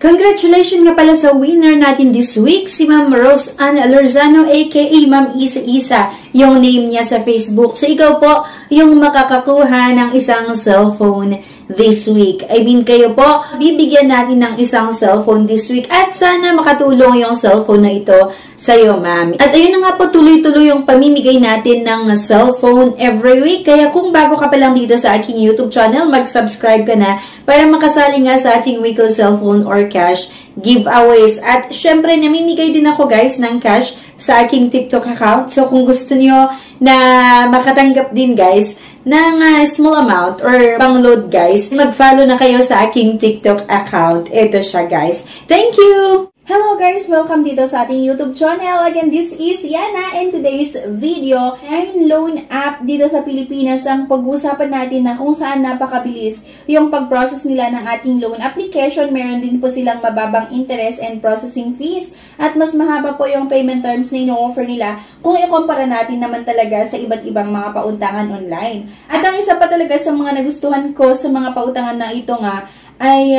Congratulations nga pala sa winner natin this week, si Ma'am Rose Ann Lorzano aka Ma'am Isa-Isa, yung name niya sa Facebook. So ikaw po yung makakakuha ng isang cellphone this week. I mean kayo po, bibigyan natin ng isang cellphone this week at sana makatulong yung cellphone na ito sa'yo, ma'am. At ayun na nga po, tuloy-tuloy yung pamimigay natin ng cellphone every week. Kaya kung bago ka pa lang dito sa aking YouTube channel, mag-subscribe ka na para makasali nga sa ating weekly cellphone or cash giveaways. At syempre, namimigay din ako guys ng cash sa aking TikTok account. So kung gusto niyo na makatanggap din guys ng small amount or pang-load guys, mag-follow na kayo sa aking TikTok account. Ito siya guys. Thank you! Hello guys! Welcome dito sa ating YouTube channel. Again, this is Yana and today's video ay loan app dito sa Pilipinas ang pag-uusapan natin na kung saan napakabilis yung pag-process nila ng ating loan application. Meron din po silang mababang interest and processing fees at mas mahaba po yung payment terms na ino-offer nila kung ikumpara natin naman talaga sa iba't ibang mga pautangan online. At ang isa pa talaga sa mga nagustuhan ko sa mga pautangan na ito nga ay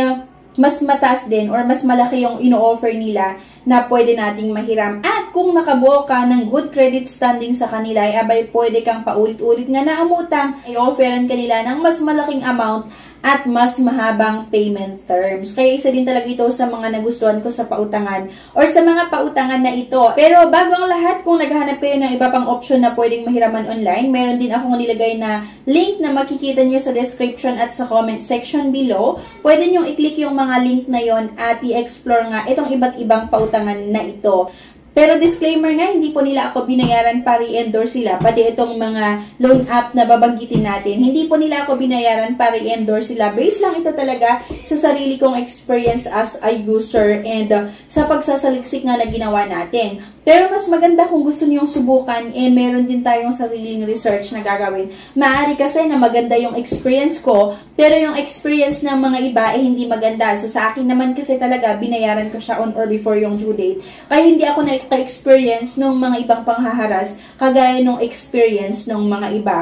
mas mataas din or mas malaki yung ino-offer nila na pwede nating mahiram. At kung nakabuo ka ng good credit standing sa kanila, ay abay pwede kang paulit-ulit nga na umutang, ay offeran kanila ng mas malaking amount at mas mahabang payment terms. Kaya isa din talaga ito sa mga nagustuhan ko sa pautangan or sa mga pautangan na ito. Pero bago ang lahat, kung naghahanap kayo ng iba pang option na pwedeng mahiraman online, meron din akong nilagay na link na makikita nyo sa description at sa comment section below. Pwede nyo i-click yung mga link na yon at i-explore nga itong iba't ibang pautangan na ito. Pero disclaimer nga, hindi po nila ako binayaran para i-endorse sila. Pati itong mga loan app na babanggitin natin, hindi po nila ako binayaran para i-endorse sila. Base lang ito talaga sa sarili kong experience as a user and sa pagsasaliksik nga na ginawa natin. Pero mas maganda kung gusto niyong subukan, meron din tayong sariling research na gagawin. Maaari kasi na maganda yung experience ko, pero yung experience ng mga iba ay hindi maganda. So sa akin naman kasi talaga, binayaran ko siya on or before yung due date. Kaya hindi ako na-experience ng mga ibang panghaharas, kagaya nung experience ng mga iba.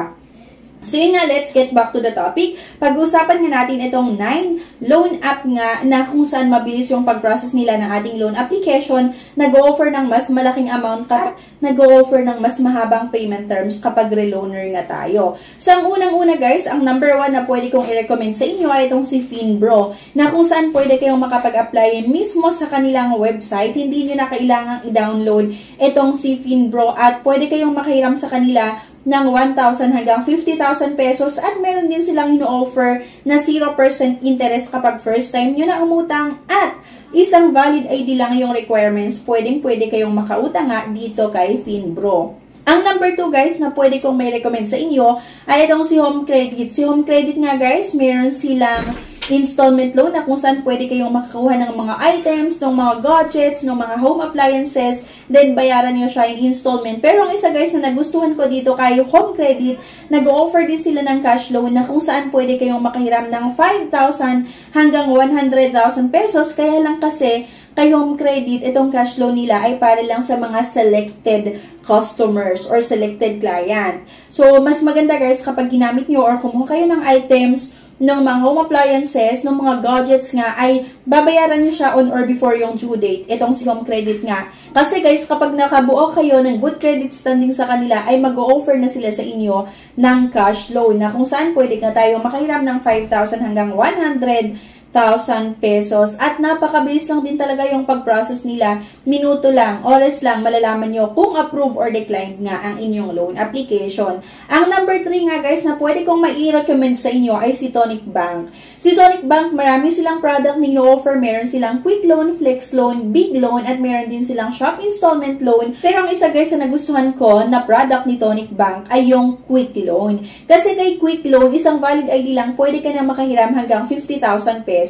So yun nga, let's get back to the topic. Pag-usapan nga natin itong 9 loan app nga na kung saan mabilis yung pag-process nila ng ating loan application, nag-o-offer ng mas malaking amount at nag-o-offer ng mas mahabang payment terms kapag reloaner nga tayo. So ang unang-una guys, ang number 1 na pwede kong i-recommend sa inyo ay itong si Finbro, na kung saan pwede kayong makapag-apply mismo sa kanilang website. Hindi nyo na kailangang i-download itong si Finbro at pwede kayong makahiram sa kanila ng 1,000 hanggang 50,000 pesos at meron din silang ino-offer na 0% interest kapag first time nyo na umutang at isang valid ID lang yung requirements. Pwede kayong makautang nga dito kay Finbro. Ang number 2 guys na pwede kong may recommend sa inyo ay itong si Home Credit. Si Home Credit nga guys, meron silang installment loan na kung saan pwede kayong makakuha ng mga items, ng mga gadgets, ng mga home appliances, then bayaran nyo siya yung installment. Pero ang isa guys na nagustuhan ko dito kay Home Credit, nag-o-offer din sila ng cash loan na kung saan pwede kayong makahiram ng 5,000 hanggang 100,000 pesos. Kaya lang kasi kay Home Credit, itong cash loan nila ay para lang sa mga selected customers or selected client. So, mas maganda guys kapag ginamit nyo or kumuha kayo ng items, ng mga home appliances, ng mga gadgets nga, ay babayaran nyo siya on or before yung due date. Itong si Home Credit nga. Kasi guys, kapag nakabuo kayo ng good credit standing sa kanila, ay mag-o-offer na sila sa inyo ng cash loan na kung saan pwede na tayo makahiram ng 5,000 hanggang 100,000 pesos. At napakabilis lang din talaga yung pag-process nila. Minuto lang, oras lang, malalaman nyo kung approve or decline nga ang inyong loan application. Ang number 3 nga guys na pwede kong mai-recommend sa inyo ay si Tonic Bank. Si Tonic Bank, marami silang product na ino-offer. Meron silang quick loan, flex loan, big loan, at meron din silang shop installment loan. Pero ang isa guys na nagustuhan ko na product ni Tonic Bank ay yung quick loan. Kasi kay quick loan, isang valid ID lang, pwede ka na makahiram hanggang 50,000 pesos.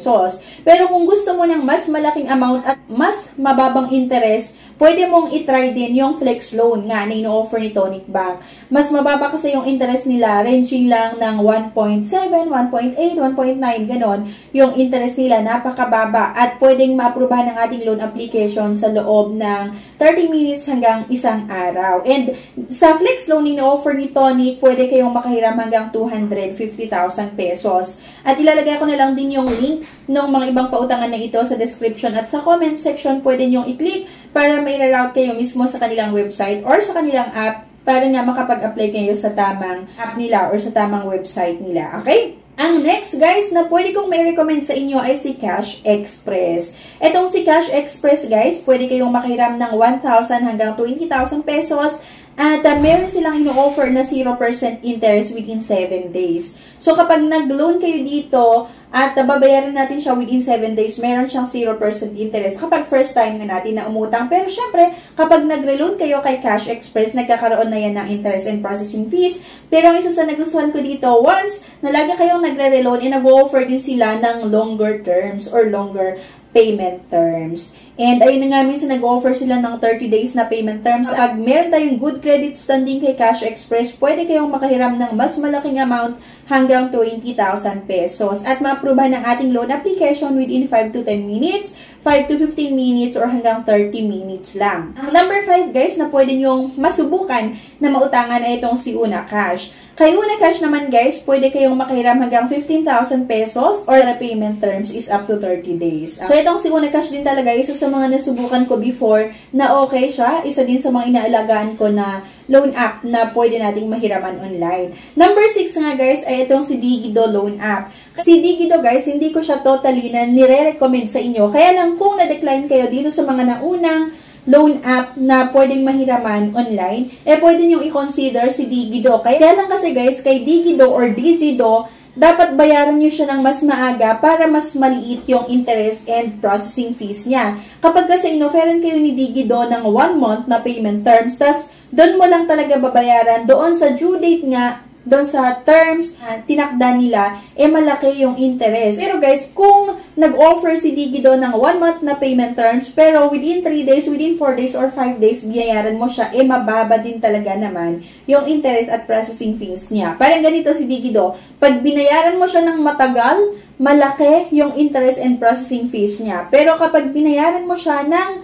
Pero kung gusto mo ng mas malaking amount at mas mababang interest, pwede mong itry din yung flex loan nga na ino-offer ni Tonic Bank. Mas mababa kasi yung interest nila, ranging lang ng 1.7, 1.8, 1.9, ganon. Yung interest nila, napakababa at pwedeng maaprubahan ng ating loan application sa loob ng 30 minutes hanggang isang araw. And sa flex loan ino-offer ni Tonic, pwede kayong makahiram hanggang 250,000 pesos. At ilalagay ko na lang din yung link ng mga ibang pautangan na ito sa description at sa comment section, pwede nyo i-click para may-route kayo mismo sa kanilang website or sa kanilang app para nga makapag-apply kayo sa tamang app nila or sa tamang website nila. Okay? Ang next, guys, na pwede kong may recommend sa inyo ay si Cash Express. Etong si Cash Express, guys, pwede kayong makiram ng 1,000 hanggang 20,000 pesos. At meron silang ino-offer na 0% interest within 7 days. So, kapag nag-loan kayo dito at babayaran natin siya within 7 days, meron siyang 0% interest kapag first time na natin na umutang. Pero, syempre, kapag nag-loan kayo kay Cash Express, nagkakaroon na yan ng interest and processing fees. Pero, ang isa sa nagustuhan ko dito, once na lagi kayong nagre-reloan, nag-offer din sila ng longer terms or longer payment terms. And ayun na nga, minsan nag-offer sila ng 30 days na payment terms. Pag meron tayong good credit standing kay Cash Express, pwede kayong makahiram ng mas malaking amount hanggang 20,000 pesos. At ma-approvehan ng ating loan application within 5 to 10 minutes, 5 to 15 minutes, or hanggang 30 minutes lang. Ang number 5, guys, na pwede nyong masubukan na mautangan ay itong si Una Cash. Kay Una Cash naman, guys, pwede kayong makahiram hanggang 15,000 pesos or the payment terms is up to 30 days. So, itong si Una Cash din talaga, isa sa mga nasubukan ko before na okay siya. Isa din sa mga inaalagaan ko na loan app na pwede nating mahiraman online. Number 6 nga, guys, ay itong si Digido Loan App. Si Digido, guys, hindi ko siya totally na nire-recommend sa inyo. Kaya lang kung na-decline kayo dito sa mga naunang loan app na pwedeng mahiraman online, pwede nyo i-consider si Digido. Kaya lang kasi, guys, kay Digido or Digido, dapat bayaran nyo siya ng mas maaga para mas maliit yung interest and processing fees niya. Kapag kasi inoferan kayo ni Digido ng 1 month na payment terms, tas doon mo lang talaga babayaran, doon sa due date nga, doon sa terms tinakda nila, malaki yung interest. Pero guys, kung nag-offer si Digido ng 1 month na payment terms, pero within 3 days, within 4 days, or 5 days, biyayaran mo siya, mababa din talaga naman yung interest at processing fees niya. Parang ganito si Digido, pag binayaran mo siya ng matagal, malaki yung interest and processing fees niya. Pero kapag binayaran mo siya ng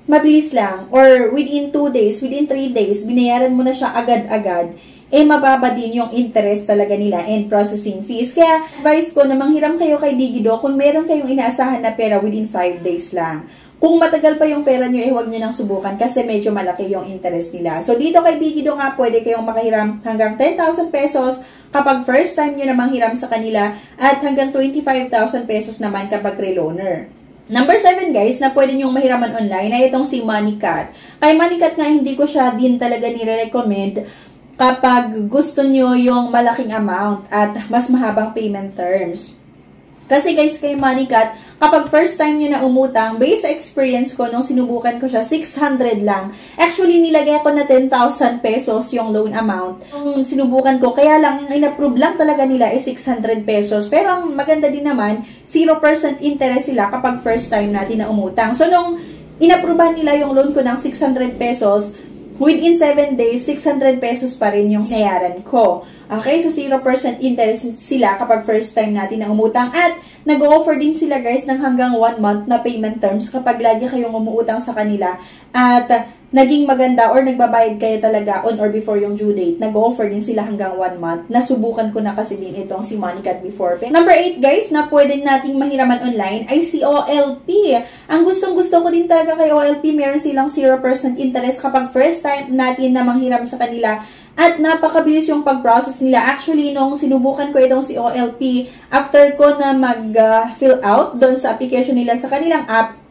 mabilis lang, or within 2 days, within 3 days, binayaran mo na siya agad-agad, mababa din yung interest talaga nila and processing fees. Kaya, advice ko na manghiram kayo kay Digido kung meron kayong inaasahan na pera within 5 days lang. Kung matagal pa yung pera nyo, huwag nyo nang subukan kasi medyo malaki yung interest nila. So, dito kay Digido nga, pwede kayong makahiram hanggang 10,000 pesos kapag first time nyo na manghiram sa kanila at hanggang 25,000 pesos naman kapag reloaner. Number 7, guys, na pwede nyong mahiraman online ay itong si MoneyCat. Kay MoneyCat nga, hindi ko siya din talaga nire-recommend kapag gusto nyo yung malaking amount at mas mahabang payment terms. Kasi guys, kay MoneyCat, kapag first time nyo na umutang, based sa experience ko, nung sinubukan ko siya, 600 lang. Actually, nilagay ko na 10,000 pesos yung loan amount. Nung sinubukan ko, kaya lang, ang in-approve lang talaga nila is 600 pesos. Pero ang maganda din naman, 0% interest sila kapag first time natin na umutang. So, nung in-approvean nila yung loan ko ng 600 pesos, within 7 days, 600 pesos pa rin yung nayaran ko. Okay, so 0% interest sila kapag first time natin na umutang. At nag-offer din sila, guys, ng hanggang 1 month na payment terms kapag lagi kayong umuutang sa kanila. At naging maganda or nagbabayad kayo talaga on or before yung due date. Nag-offer din sila hanggang 1 month. Nasubukan ko na kasi din itong si MoneyCat before. Number 8, guys, na pwede nating mahiraman online ay si OLP. Ang gustong-gusto ko din talaga kay OLP, meron silang 0% interest kapag first time natin na manghiram sa kanila. At napakabilis yung pag-process nila. Actually, nung sinubukan ko itong si OLP, after ko na mag-fill out doon sa application nila sa kanilang app,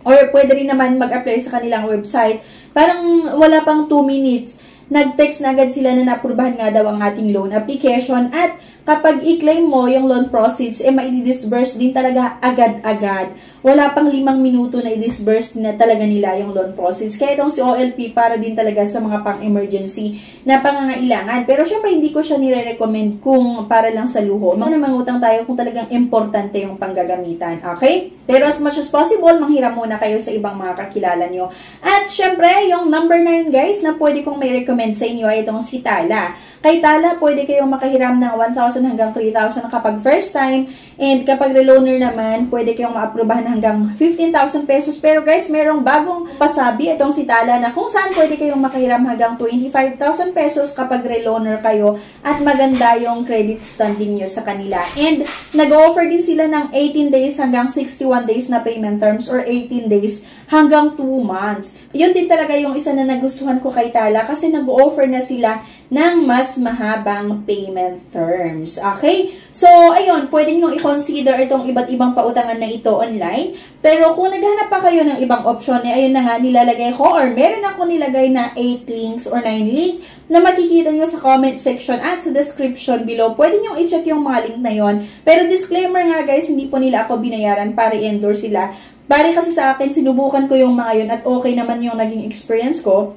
or pwede rin naman mag-apply sa kanilang website, parang wala pang 2 minutes, nag-text na agad sila na naaprubahan nga daw ang ating loan application at kapag i-claim mo yung loan proceeds, ma-disburse din talaga agad-agad. Wala pang 5 minuto na i-disburse na talaga nila yung loan proceeds. Kaya itong si OLP para din talaga sa mga pang-emergency na pangangailangan. Pero syempre, hindi ko siya nire-recommend kung para lang sa luho. Mangutang tayo kung talagang importante yung panggagamitan. Okay? Pero as much as possible, manghiram muna kayo sa ibang mga kakilala nyo. At syempre, yung number 9 guys na pwede kong may recommend sa inyo ay itong si Tala. Kay Tala, pwede kayong makahiram ng 1,000 hanggang 3,000 kapag first time. And kapag reloaner naman, pwede kayong maaprubahan hanggang 15,000 pesos. Pero guys, merong bagong pasabi itong si Tala na kung saan pwede kayong makahiram hanggang 25,000 pesos kapag reloaner kayo at maganda yung credit standing nyo sa kanila. And nag-offer din sila ng 18 days hanggang 61 days na payment terms or 18 days hanggang 2 months. Yun din talaga yung isa na nagustuhan ko kay Tala kasi nag-offer na sila ng mas mahabang payment terms. Okay? So, ayun, pwede nyo i-consider itong iba't ibang pautangan na ito online. Pero kung naghanap pa kayo ng ibang option, ayun na nga, nilalagay ko or meron ako nilagay na 8 links or 9 link na makikita nyo sa comment section at sa description below. Pwede nyo i-check yung mga link na yon. Pero disclaimer nga guys, hindi po nila ako binayaran para i-endorse sila. Bali kasi sa akin, sinubukan ko yung mga yun at okay naman yung naging experience ko.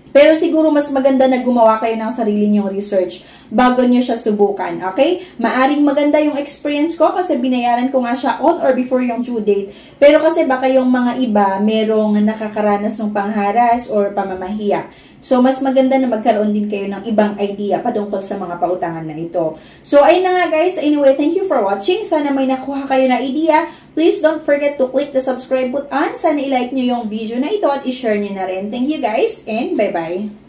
Pero siguro mas maganda na gumawa kayo ng sarili nyong research bago nyo siya subukan, okay? Maaring maganda yung experience ko kasi binayaran ko nga siya on or before yung due date. Pero kasi baka yung mga iba merong nakakaranas ng pangharas or pamamahiya. So, mas maganda na magkaroon din kayo ng ibang idea patungkol sa mga pautangan na ito. So, ayun na nga guys. Anyway, thank you for watching. Sana may nakuha kayo na idea. Please don't forget to click the subscribe button. Sana i-like nyo yung video na ito at i-share nyo na rin. Thank you guys and bye-bye.